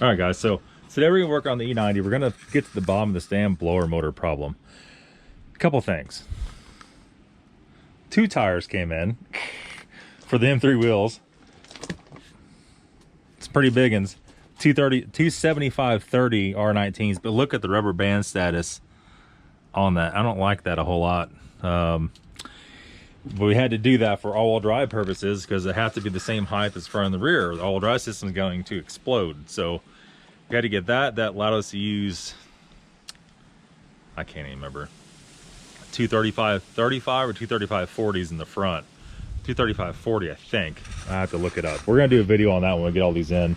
All right, guys, so today we're gonna work on the E90. We're gonna get to the bottom of this damn blower motor problem. A couple things. 2 tires came in for the M3 wheels. It's pretty big ones. 275/30 R19s, but look at the rubber band status on that. I don't like that a whole lot. But we had to do that for all-wheel drive purposes because it has to be the same height as front and the rear. The all-wheel drive system is going to explode. So we had to get that. That allowed us to use, I can't even remember, 235/35 or 235/40s in the front. 235/40, I think. I have to look it up. We're gonna do a video on that when we get all these in.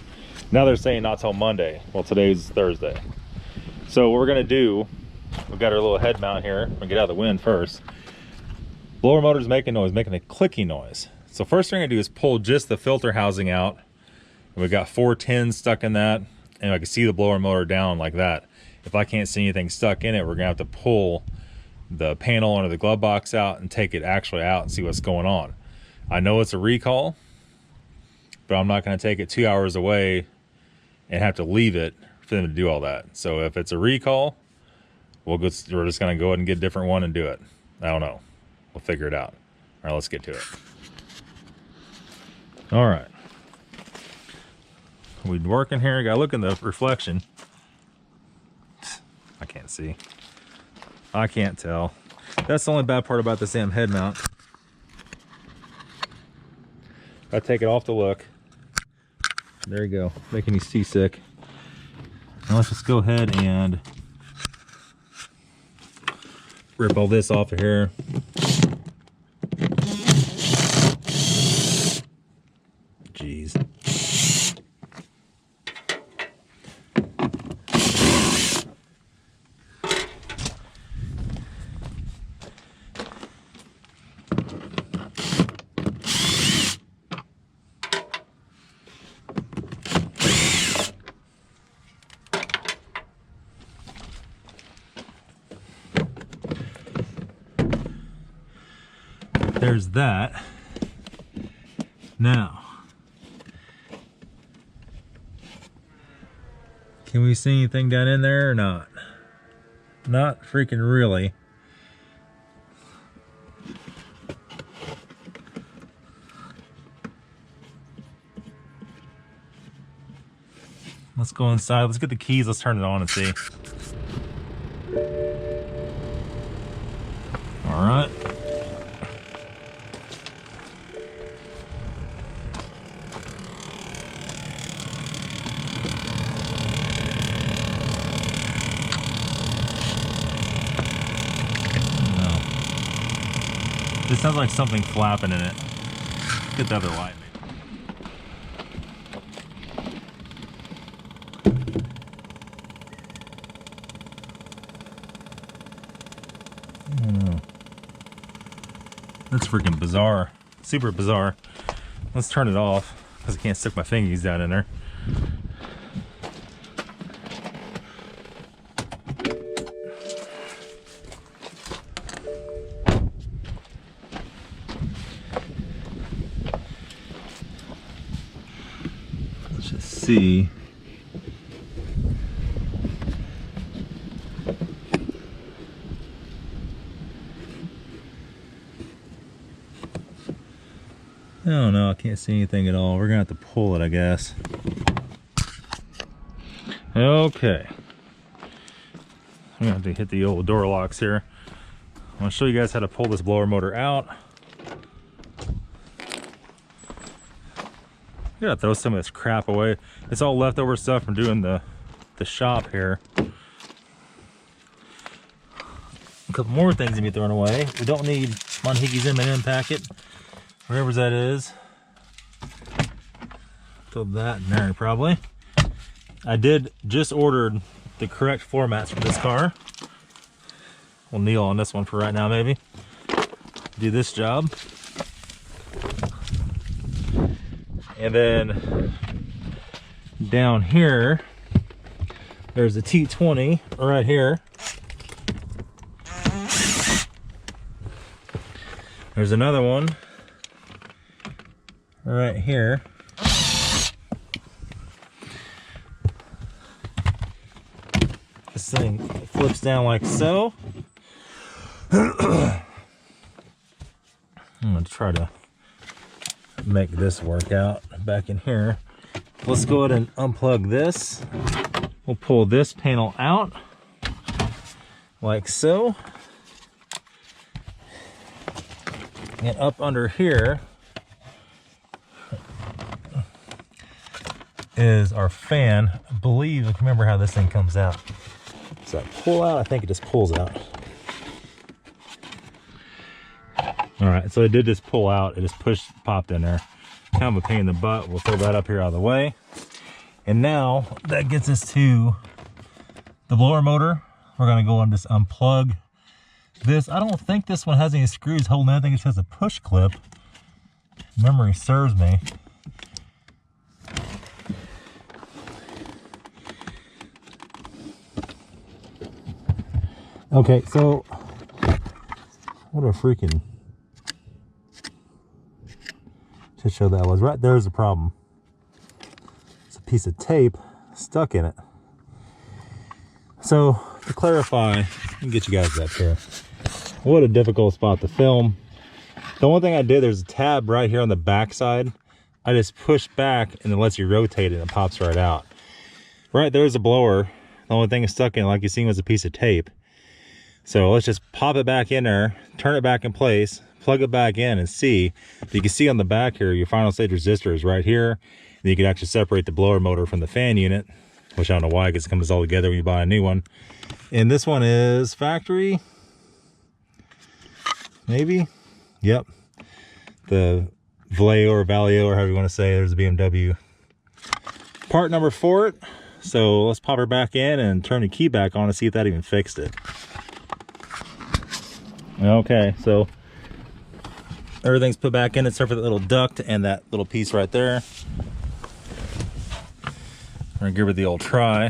Now they're saying not till Monday. Well, today's Thursday. So what we're gonna do, we've got our little head mount here. We'll get out of the wind first. Blower motor's making noise, making a clicking noise. So first thing I'm gonna do is pull just the filter housing out. And we've got 4 tins stuck in that, and I can see the blower motor down like that. If I can't see anything stuck in it, we're gonna have to pull the panel under the glove box out and take it actually out and see what's going on. I know it's a recall, but I'm not gonna take it 2 hours away and have to leave it for them to do all that. So if it's a recall, we're just gonna go ahead and get a different one and do it. I don't know. We'll figure it out. All right, let's get to it. All right. We're working here. Gotta look in the reflection. I can't see. I can't tell. That's the only bad part about this damn head mount. I take it off to look. There you go, making me seasick. Now let's just go ahead and rip all this off of here. Jeez. There's that. Now, can we see anything down in there or not? Not freaking really. Let's go inside. Let's get the keys. Let's turn it on and see. All right. This sounds like something flapping in it. Get the other light. I don't know. That's freaking bizarre. Super bizarre. Let's turn it off because I can't stick my fingies down in there. See. I don't know, I can't see anything at all. We're gonna have to pull it, I guess. Okay. I'm gonna have to hit the old door locks here. I'm gonna show you guys how to pull this blower motor out. I gotta throw some of this crap away. It's all leftover stuff from doing the shop here. A couple more things to be thrown away. We don't need Monhiggy's M&M packet, whatever that is. Throw that in there probably. I did just ordered the correct floor mats for this car. We'll kneel on this one for right now, maybe. Do this job. And then down here, there's a T20 right here. There's another one right here. this thing flips down like so. I'm gonna try to make this work out back in here. Let's go ahead and unplug this. We'll pull this panel out like so. And up under here is our fan. I believe, I can remember how this thing comes out. So I pull out, I think it just pulls out. All right, so it did just pull out. It just popped in there. Kind of a pain in the butt. We'll throw that up here out of the way. And now that gets us to the blower motor. We're gonna go and just unplug this. I don't think this one has any screws holding it. I think it just has a push clip. Memory serves me. Okay, so what a freaking to show that was right there's the problem. It's a piece of tape stuck in it. So to clarify, let me get you guys up here. What a difficult spot to film. The only thing I did, there's a tab right here on the back side. I just push back and it lets you rotate it and it pops right out. Right there's a blower. The only thing is stuck in, like you seen, was a piece of tape. So let's just pop it back in there, turn it back in place, plug it back in and see. You can see on the back here, your final stage resistor is right here. And you can actually separate the blower motor from the fan unit, which I don't know why, because it comes all together when you buy a new one. And this one is factory, maybe? Yep. The Vallejo or however you want to say, there's a BMW part number for it. So let's pop her back in and turn the key back on and see if that even fixed it. Okay, so everything's put back in except for that little duct and that little piece right there. I'm gonna give it the old try.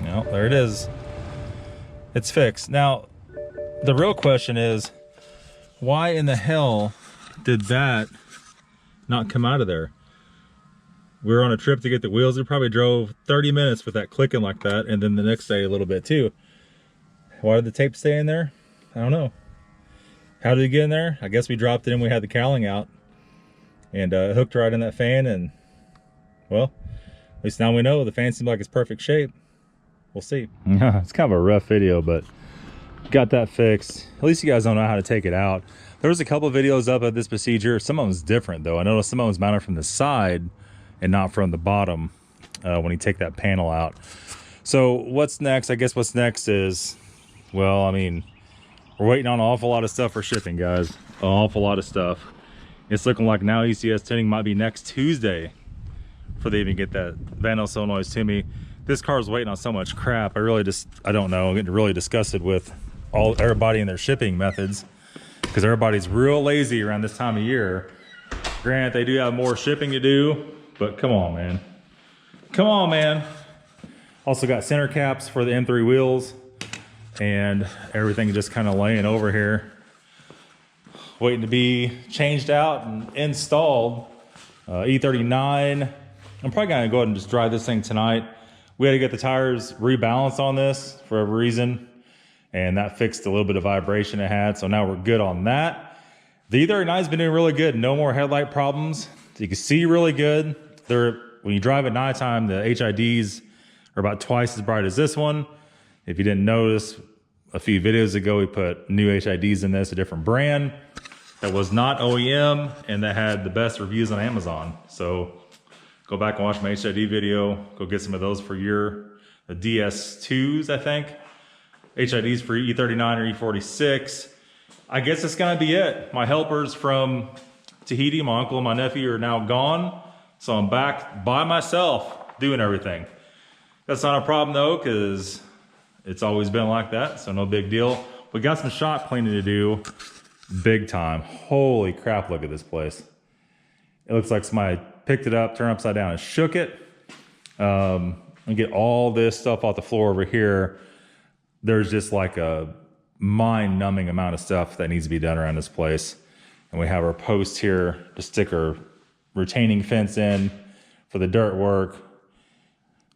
Well, there it is. It's fixed. Now, the real question is, why in the hell did that not come out of there? We were on a trip to get the wheels. We probably drove 30 minutes with that clicking like that, and then the next day a little bit too. Why did the tape stay in there? I don't know. How did it get in there? I guess we dropped it in. We had the cowling out and hooked right in that fan, and well, at least now we know the fan seems like it's perfect shape. We'll see. It's kind of a rough video, but got that fixed. At least you guys don't know how to take it out. There was a couple of videos up of this procedure. Some of them was different though. I noticed some of them was mounted from the side and not from the bottom when you take that panel out. So what's next? I guess what's next is, well, I mean, we're waiting on an awful lot of stuff for shipping, guys. An awful lot of stuff. It's looking like now ECS tinting might be next Tuesday before they even get that Van solenoid to me. This car's waiting on so much crap. I don't know. I'm getting really disgusted with everybody and their shipping methods, because everybody's real lazy around this time of year. Granted, they do have more shipping to do, but come on, man. Come on, man. Also got center caps for the M3 wheels, and everything just kind of laying over here, waiting to be changed out and installed. E39. I'm probably gonna go ahead and just drive this thing tonight. We had to get the tires rebalanced on this for a reason, and that fixed a little bit of vibration it had, so now we're good on that. The E39's been doing really good. No more headlight problems. You can see really good. When you drive at nighttime, the HIDs are about twice as bright as this one. If you didn't notice, a few videos ago, we put new HIDs in this, a different brand that was not OEM and that had the best reviews on Amazon. So go back and watch my HID video. Go get some of those for the DS2s, I think. HIDs for E39 or E46. I guess that's gonna be it. My helpers from Tahiti, my uncle and my nephew, are now gone. So I'm back by myself doing everything. That's not a problem though, because it's always been like that, so no big deal. We got some shop cleaning to do, big time. Holy crap, look at this place. It looks like somebody picked it up, turned it upside down and shook it. And get all this stuff off the floor over here. There's just like a mind-numbing amount of stuff that needs to be done around this place. And we have our post here to stick our retaining fence in for the dirt work.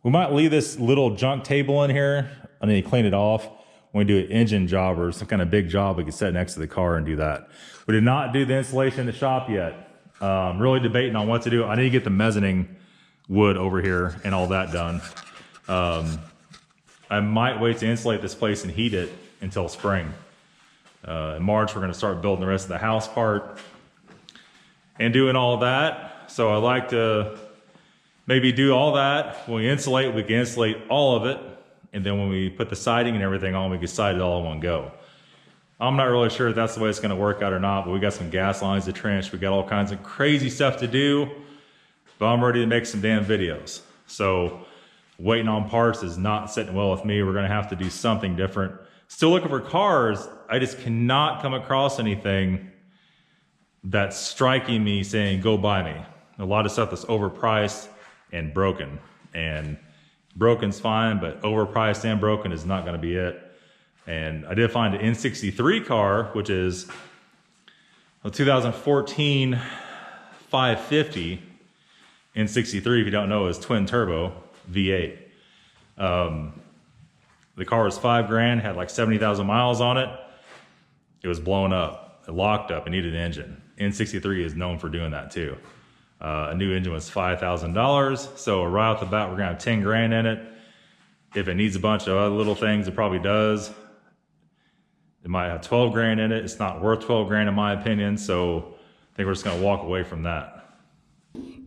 We might leave this little junk table in here and then clean it off when we do an engine job or some kind of big job. We can sit next to the car and do that. We did not do the insulation in the shop yet. Really debating on what to do. I need to get the mezzanine wood over here and all that done. I might wait to insulate this place and heat it until spring. In March, we're going to start building the rest of the house part and doing all that. So I like to maybe do all that. When we insulate, we can insulate all of it. And then when we put the siding and everything on, we can side it all in one go. I'm not really sure if that's the way it's going to work out or not, but we got some gas lines to trench. We got all kinds of crazy stuff to do, but I'm ready to make some damn videos. So waiting on parts is not sitting well with me. We're going to have to do something different. Still looking for cars. I just cannot come across anything that's striking me saying, go buy me. A lot of stuff that's overpriced and broken. And broken's fine, but overpriced and broken is not going to be it. And I did find an N63 car, which is a 2014 550. N63, if you don't know, is twin turbo V8. The car was $5,000, had like 70,000 miles on it. It was blown up, it locked up, it needed an engine. N63 is known for doing that too. A new engine was $5,000. So right off the bat, we're gonna have 10 grand in it. If it needs a bunch of other little things, it probably does. It might have 12 grand in it. It's not worth 12 grand in my opinion. So I think we're just gonna walk away from that.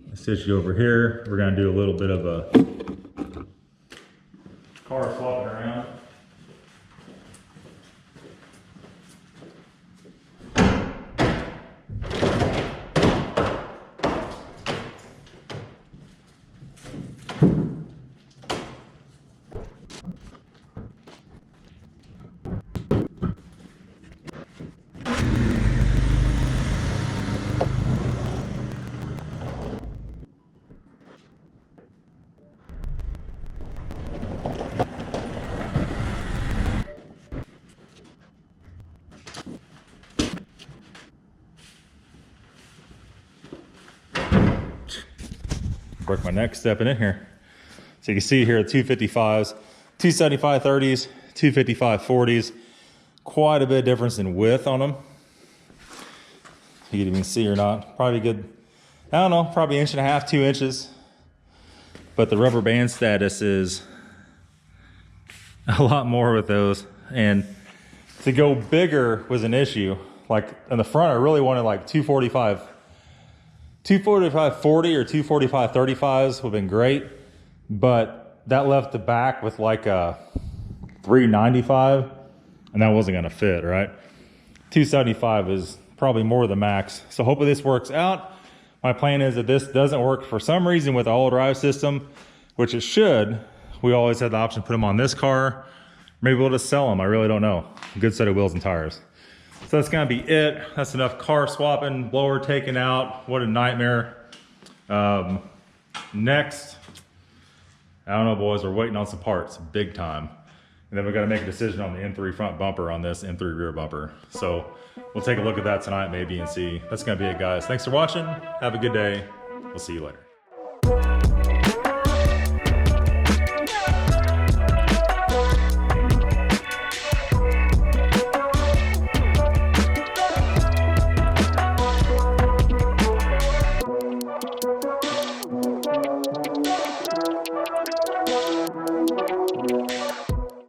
Let's switch you over here. We're gonna do a little bit of a car swapping around. Break my neck stepping in here. So you can see here 255s, 275 30s, 255 40s. Quite a bit of difference in width on them. You can even see or not. Probably good, I don't know, probably 1.5 inches, 2 inches. But the rubber band status is a lot more with those. And to go bigger was an issue. Like in the front, I really wanted like 245 40 or 245 35s would have been great, but that left the back with like a 395 and that wasn't going to fit, right? 275 is probably more the max. So hopefully this works out. My plan is that this doesn't work for some reason with the all drive system, which it should. We always had the option to put them on this car. Maybe we'll just sell them. I really don't know. Good set of wheels and tires. So that's gonna be it. That's enough car swapping, blower taken out. What a nightmare. Next, I don't know, boys, we're waiting on some parts, big time. And then we gotta make a decision on the M3 front bumper on this M3 rear bumper. So we'll take a look at that tonight maybe and see. That's gonna be it, guys. Thanks for watching. Have a good day. We'll see you later.